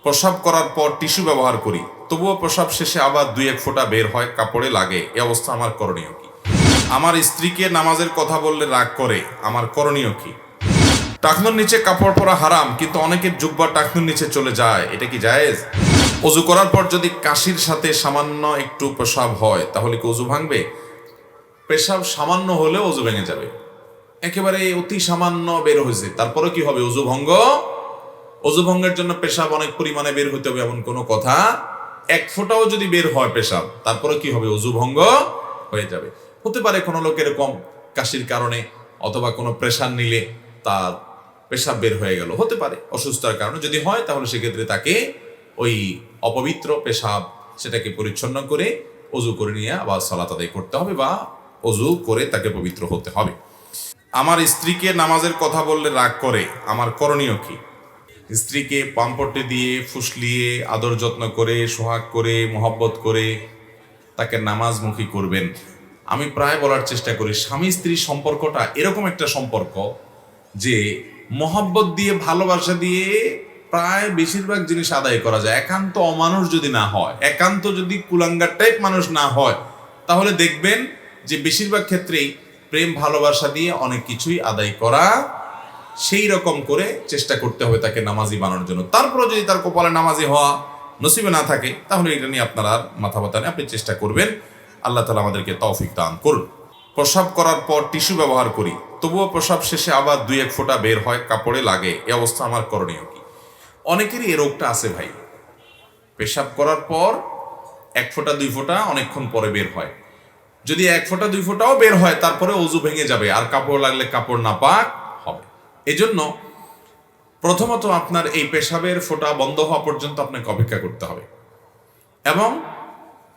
প্রস্রাব করার পর টিস্যু ব্যবহার করি, তবুও প্রস্রাব শেষে আবার দুই এক ফোঁটা বের হয়, কাপড়ে লাগে। এ অবস্থা আমার করণীয় কি? আমার স্ত্রীকে নামাজের কথা বললে রাগ করে, আমার করণীয় কি? টাকনুর নিচে কাপড় পরা হারাম, কিন্তু অনেকের জুব্বা টাকনুর নিচে চলে যায়, এটা কি জায়েজ? অজু করার পর যদি কাশির সাথে সামান্য একটু পেশাব হয়, তাহলে কি অজু ভাঙবে? পেশাব সামান্য হলেও অজু ভেঙে যাবে। একেবারে অতি সামান্য বের হয়েছে, তারপরে কি হবে? অজু ভঙ্গ। অজু ভঙ্গের জন্য পেশাব অনেক পরিমাণে বের হইতে হবে এমন কোনো কথা। এক ফোঁটাও যদি বের হয় পেশাব, তারপরে কি হবে? অজু ভঙ্গ হয়ে যাবে। হতে পারে কোনো লোক এরকম কাশির কারণে অথবা কোনো প্রেশার নিলে তার পেশাব বের হয়ে গেল, হতে পারে অসুস্থতার কারণে। যদি হয় তাহলে সেক্ষেত্রে তাকে ওই অপবিত্র পেশাব সেটাকে পরিচ্ছন্ন করে অজু করে নিয়ে আবার সালাত আদায় করতে হবে, বা অজু করে তাকে পবিত্র হতে হবে। আমার স্ত্রীকে নামাজের কথা বললে রাগ করে, আমার করণীয় কি? স্ত্রীকে পাম্পটে দিয়ে ফুসলিয়ে আদর যত্ন করে সোহাগ করে মোহব্বত করে তাকে নামাজমুখী করবেন। আমি প্রায় বলার চেষ্টা করি, স্বামী স্ত্রীর সম্পর্কটা এরকম একটা সম্পর্ক যে মোহব্বত দিয়ে ভালোবাসা দিয়ে প্রায় বেশিরভাগ জিনিস আদায় করা যায়। একান্ত অমানুষ যদি না হয়, একান্ত যদি কুলাঙ্গার টাইপ মানুষ না হয়, তাহলে দেখবেন যে বেশিরভাগ ক্ষেত্রেই প্রেম ভালোবাসা দিয়ে অনেক কিছুই আদায় করা। সেই রকম করে চেষ্টা করতে হবে তাকে নামাজি বানানোর জন্য। তারপরে যদি তার কপালে নামাজি হওয়া নসিবে না থাকে, তাহলে এটা নিয়ে আপনার আর মাথা ব্যথা নেই, আপনি চেষ্টা করবেন। আল্লাহ তাআলা আমাদেরকে তৌফিক দান করুন। প্রস্রাব করার পর টিস্যু ব্যবহার করি, তবুও প্রস্রাব শেষে আবার দুই এক ফোঁটা বের হয়, কাপড়ে লাগে। এ অবস্থা আমার করণীয় কি? অনেকেরই এ রোগটা আছে ভাই, পেশাব করার পর এক ফোঁটা দুই ফোঁটা অনেকক্ষণ পরে বের হয়। যদি এক ফোঁটা দুই ফোঁটাও বের হয়, তারপরে অজু ভেঙে যাবে, আর কাপড় লাগলে কাপড় নাপাক হবে। এজন্য প্রথমত আপনার এই পেশাবের ফোঁটা বন্ধ হওয়া পর্যন্ত আপনাকে অপেক্ষা করতে হবে, এবং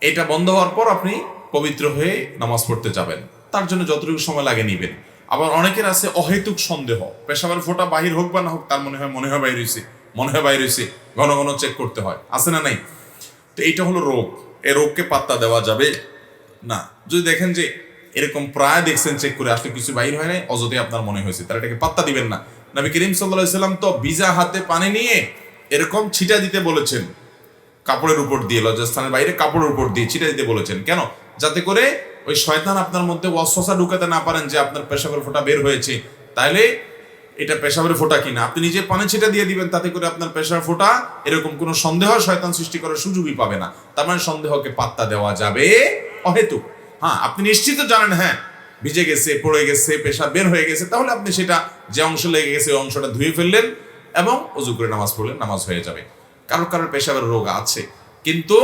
এটা বন্ধ হওয়ার পর আপনি পবিত্র হয়ে নামাজ পড়তে যাবেন। তার জন্য যতটুকু সময় লাগে নিবেন। আবার অনেকের আছে অহেতুক সন্দেহ, পেশাবের ফোঁটা বাহির হোক বা না হোক, তার মনে হয় বাইর হয়েছে, ঘন ঘন চেক করতে হয়, আছে না নাই? তো এইটা হলো রোগ। এই রোগকে পাত্তা দেওয়া যাবে না। যদি দেখেন যে এরকম প্রায় দেখছেন চেক করে আসলে কিছু বাইর হয় নাই, অযথাই আপনার মনে হয়েছে, তাহলে এটাকে পাত্তা দিবেন না। নবী করিম সাল্লাল্লাহু আলাইহি সাল্লাম তো ভিজা হাতে পানি নিয়ে এরকম ছিটা দিতে বলেছেন, কাপড়ের উপর দিয়ে, লজ্জাস্থানের বাইরে কাপড়ের উপর দিয়ে ছিটা দিতে বলেছেন। কেন? যাতে করে ওই শয়তান আপনার মধ্যে ওয়াসওয়াসা ঢুকাতে না পারেন যে আপনার পেশাবের ফোঁটা বের হয়েছে, তাহলে এটা পেশাবের ফোঁটা কিনা। আপনি নিজে পানি ছিটা দিয়ে দিবেন, তাতে করে আপনার পেশাবের ফোঁটা এরকম কোনো সন্দেহ শয়তান সৃষ্টি করার সুযোগই পাবে না। তার মানে সন্দেহকে পাত্তা দেওয়া যাবে অহেতুক। হ্যাঁ, আপনি নিশ্চিত জানেন হ্যাঁ ভিজে গেছে, পড়ে গেছে, পেশাব বের হয়ে গেছে, তাহলে আপনি সেটা যে অংশ লেগে গেছে ওই অংশটা ধুয়ে ফেললেন এবং ওযু করে নামাজ পড়লেন, নামাজ হয়ে যাবে। কারোর পেশাবের রোগ আছে, কিন্তু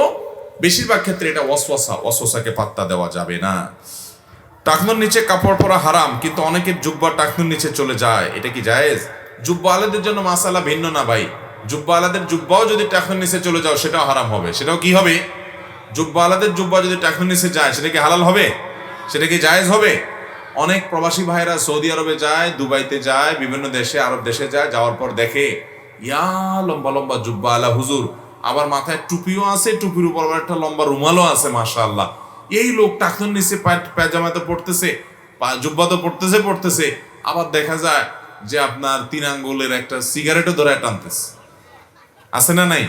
বেশিরভাগ ক্ষেত্রে এটা ওয়াসওয়াসাকে পাত্তা দেওয়া যাবে না। টাকনুর নিচে কাপড় পরা হারাম, কিন্তু অনেকের জুব্বা টাকনুর নিচে চলে যায়, এটা কি জায়েজ? জুব্বা আলাদের জন্য মাসালা ভিন্ন না ভাই। জুব্বা আলাদের জুব্বাও যদি টাকনুর নিচে চলে যাও, সেটাও হারাম হবে। সেটাও কি হবে? জুব্বা আলাদের জুব্বা যদি টাকনুর নিচে যায়, সেটা কি হালাল হবে? সেটা কি জায়েজ হবে? অনেক প্রবাসী ভাইরা সৌদি আরবে যায়, দুবাইতে যায়, বিভিন্ন দেশে, আরব দেশে যায়, যাওয়ার পর দেখে ইয়া লম্বা লম্বা জুব্বা আলা হুজুর, আবার মাথায় টুপিও আছে, টুপির উপর আবার একটা লম্বা রুমালও আছে, মাশাআল্লাহ। এই লোক টাকনুর নিচে পায়জামা তো পড়তেছে, জুব্বা তো পড়তেছে, আবার দেখা যায় যে আপনার 3 আঙ্গুলের একটা সিগারেটও ধরে টানতেছে, আছে না নাই?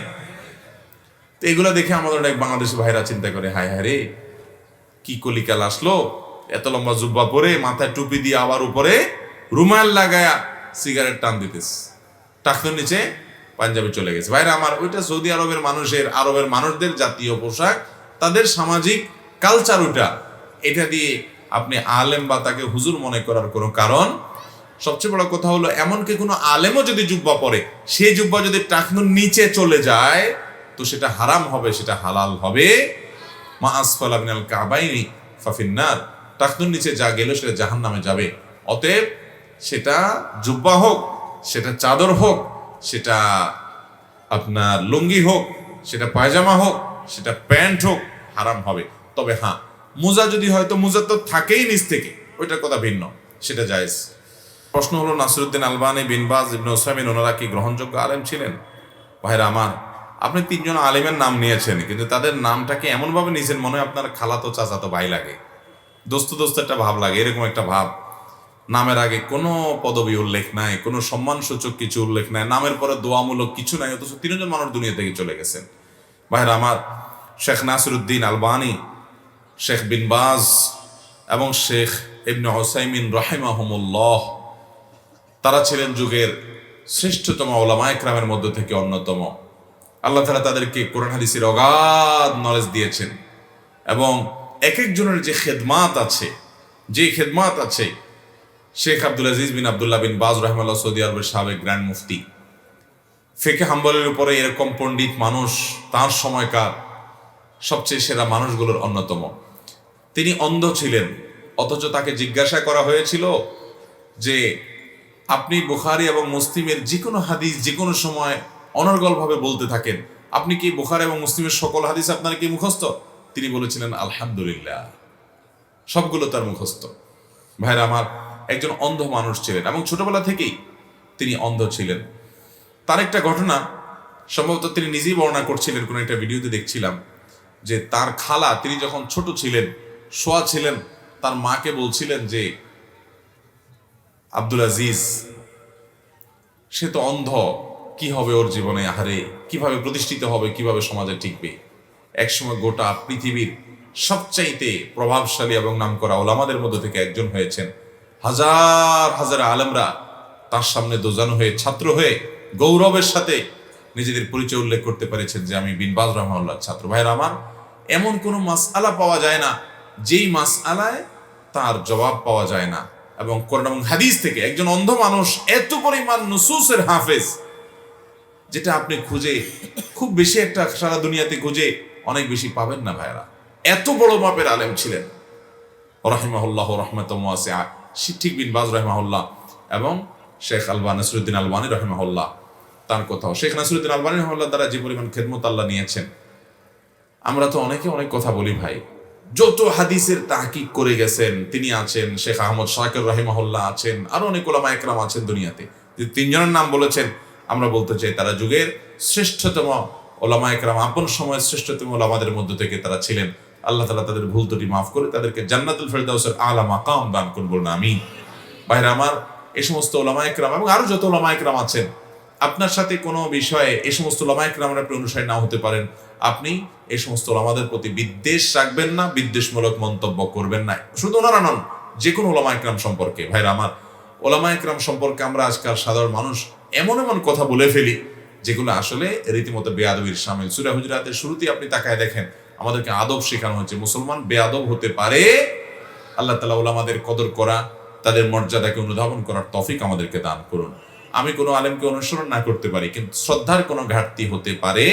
তো এগুলো দেখে আমাদের অনেক বাংলাদেশি ভাইরা চিন্তা করে, হায় হায় রে, কি কলিকাল আসলো, এত লম্বা জুব্বা পরে মাথায় টুপি দিয়ে আবার উপরে রুমাল লাগায়া সিগারেট টান দিতেছে, টাকনুর নিচে পাঞ্জাবি চলে গেছে। ভাইরা আমার, ওইটা সৌদি আরবের মানুষদের জাতীয় পোশাক, তাদের সামাজিক কালচার ওটা। এটা দিয়ে আপনি আলেম বা তাকে হুজুর মনে করার কোনো কারণ। সবচেয়ে বড় কথা হলো, এমনকি কোনো আলেমও যদি জুব্বা পরে, সেই জুব্বা যদি টাকনুর নিচে চলে যায়, তো সেটা হারাম হবে, সেটা হালাল হবে। মা আসফালা মিনাল কাবাইনি ফাফিন্নার, টাকনুর নিচে যা গেল সেটা জাহান্নামে যাবে। অতএব সেটা জুব্বা হোক, সেটা চাদর হোক, সেটা আপনার লুঙ্গি হোক, সেটা পায়জামা হোক, সেটা প্যান্ট হোক, হারাম হবে। তবে হ্যাঁ, মোজা যদি হয়, তো মোজা তো থাকেই নিচ থেকে, ওইটার কথা ভিন্ন, সেটা জায়েজ। প্রশ্ন হলো, নাসিরউদ্দিন আলবানী, বিন বাজ, ইবনে উসাইমিন, ওনারা কি গ্রহণযোগ্য আলেম ছিলেন? ভাইরা আমার, আপনি 3 জন আলেমের নাম নিয়েছেন, কিন্তু তাদের নামটাকে এমনভাবে নিয়েছেন মনে হয় আপনার খালাতো চাচাতো ভাই লাগে, দোস্ত একটা ভাব লাগে, এরকম একটা ভাব। নামের আগে কোনো পদবি উল্লেখ নাই, কোনো সম্মানসূচক কিছু উল্লেখ নাই, নামের পরে দোয়ামূলক কিছু নাই, অথচ তিনজন মানুষ দুনিয়া থেকে চলে গেছেন। ভাইরা আমার, শেখ নাসিরউদ্দিন আলবানী, শেখ বিন বাজ এবং শেখ ইবনে উসাইমিন রাহিমাহুমুল্লাহ, তারা ছিলেন যুগের শ্রেষ্ঠতম উলামা ইকরামের মধ্য থেকে অন্যতম। আল্লাহ তাআলা তাদেরকে কোরআন হাদিসের অগাধ নলেজ দিয়েছেন এবং এক একজনের যে খেদমাত আছে, শেখ আব্দুল আজিজ বিন আব্দুল্লাহ বিন বাজ রাহিমাহুল্লাহ সৌদি আরবের সাবেক গ্র্যান্ড মুফতি, ফিকহ হাম্বলের উপরে এরকম পণ্ডিত মানুষ তার সময়কার সবচেয়ে সেরা মানুষগুলোর অন্যতম। তিনি অন্ধ ছিলেন, অথচ তাকে জিজ্ঞাসা করা হয়েছিল যে আপনি বুখারী এবং মুসলিমের যে কোনো হাদিস যে কোনো সময় অনর্গলভাবে বলতে থাকেন, আপনি কি বুখারী এবং মুসলিমের সকল হাদিস আপনার কি মুখস্থ? তিনি বলেছিলেন আলহামদুলিল্লাহ, সবগুলো তার মুখস্থ। ভাইরা আমার, একজন অন্ধ মানুষ ছিলেন এবং ছোটবেলা থেকেই তিনি অন্ধ ছিলেন। তার একটা ঘটনা সম্ভবত তিনি নিজেই বর্ণনা করছিলেন, কোনো একটা ভিডিওতে দেখছিলাম যে তার খালা, তিনি যখন ছোট ছিলেন, শোয়া ছিলেন, তার মাকে বলছিলেন যে আব্দুল আজিজ সে তো অন্ধ, কি হবে ওর জীবনে, আহারে কিভাবে প্রতিষ্ঠিত হবে, কিভাবে সমাজে টিকবে। একসময় গোটা পৃথিবীর সবচাইতে প্রভাবশালী এবং নামকরা ওলামাদের মধ্যে থেকে একজন হয়েছেন। হাজার হাজার আলেমরা তার সামনে দোজানো হয়ে, ছাত্র হয়ে গৌরবের সাথে নিজেদের পরিচয় উল্লেখ করতে পেরেছেন যে আমি বিন বাজ রাহিমাহুল্লাহর ছাত্র। ভাইরা আমার, এমন কোনো মাসআলা পাওয়া যায় না যেই মাসআলায় তার জবাব পাওয়া যায় না, এবং কোরআন এবং হাদিস থেকে একজন অন্ধ মানুষ এত পরিমাণ নুসুসের হাফেজ, যেটা আপনি খুঁজে খুব বেশি একটা সারা দুনিয়াতে খুঁজে অনেক বেশি পাবেন না। ভাইরা, এত বড় মাপের আলেম ছিলেন রাহিমাহুল্লাহ রাহমাতাম ওয়াসিআ, ঠিক বিন বাজ রাহিমাহুল্লাহ এবং শেখ নাসিরউদ্দিন আলবানী রাহিমাহুল্লাহ। তার কথাও শেখ নাসিরউদ্দিন আলবানী রাহিমাহুল্লাহ দ্বারা যে পরিমাণ খেদমত আল্লাহ নিয়েছেন, আমরা তো অনেকে অনেক কথা বলি ভাই। যত হাদিসের তাহকিক করে গেছেন তিনি আছেন, শেখ আহমদ শাকির রাহিমাহুল্লাহ আছেন, আরো অনেক উলামা ইকরাম আছেন দুনিয়াতে। যে তিনজনের নাম বলেছেন, আমরা বলতে চাই তারা যুগের শ্রেষ্ঠতম ওলামা ইকরাম, আপন সময়ের শ্রেষ্ঠতম ওলামাদের মধ্য থেকে তারা ছিলেন। আল্লাহ তাআলা তাদের ভুল ত্রুটি মাফ করে তাদেরকে জান্নাতুল ফেরদাউসের আলা মাকাম দান করুন, বলুন আমিন। ভাইরা আমার, এই সমস্ত ওলামা ইকরাম এবং আরো যত ওলামা ইকরাম আছেন, আপনার সাথে কোনো বিষয়ে এই সমস্ত ওলামা ইকরামের আপনি অনুসারী নাও হতে পারেন, আপনি এই সমস্ত ওলামাদের প্রতি বিদ্বেষ রাখবেন না, বিদ্বেষমূলক মন্তব্য করবেন না। শুধু ওনারা নন, যে কোনো ওলামা ইকরাম সম্পর্কে। ভাইরা আমার, ওলামা ইকরাম সম্পর্কে আমরা আজকাল সাধারণ মানুষ এমন এমন কথা বলে ফেলি যেগুলো আসলে রীতিমতো বেয়াদবির শামিল। সূরা হুজুরাতের শুরুতেই আপনি তাকায় দেখেন, আমাদেরকে আদব শেখানো হয়েছে। মুসলমান বেয়াদব হতে পারে। আল্লাহ তাআলা ওলামাদের কদর করা, তাদের মর্যাদাকে অনুধাবন করার তৌফিক আমাদেরকে দান করুন। আমি কোনো আলেমকে অনুসরণ না করতে পারি, কিন্তু শ্রদ্ধার কোনো ঘাটতি হতে পারে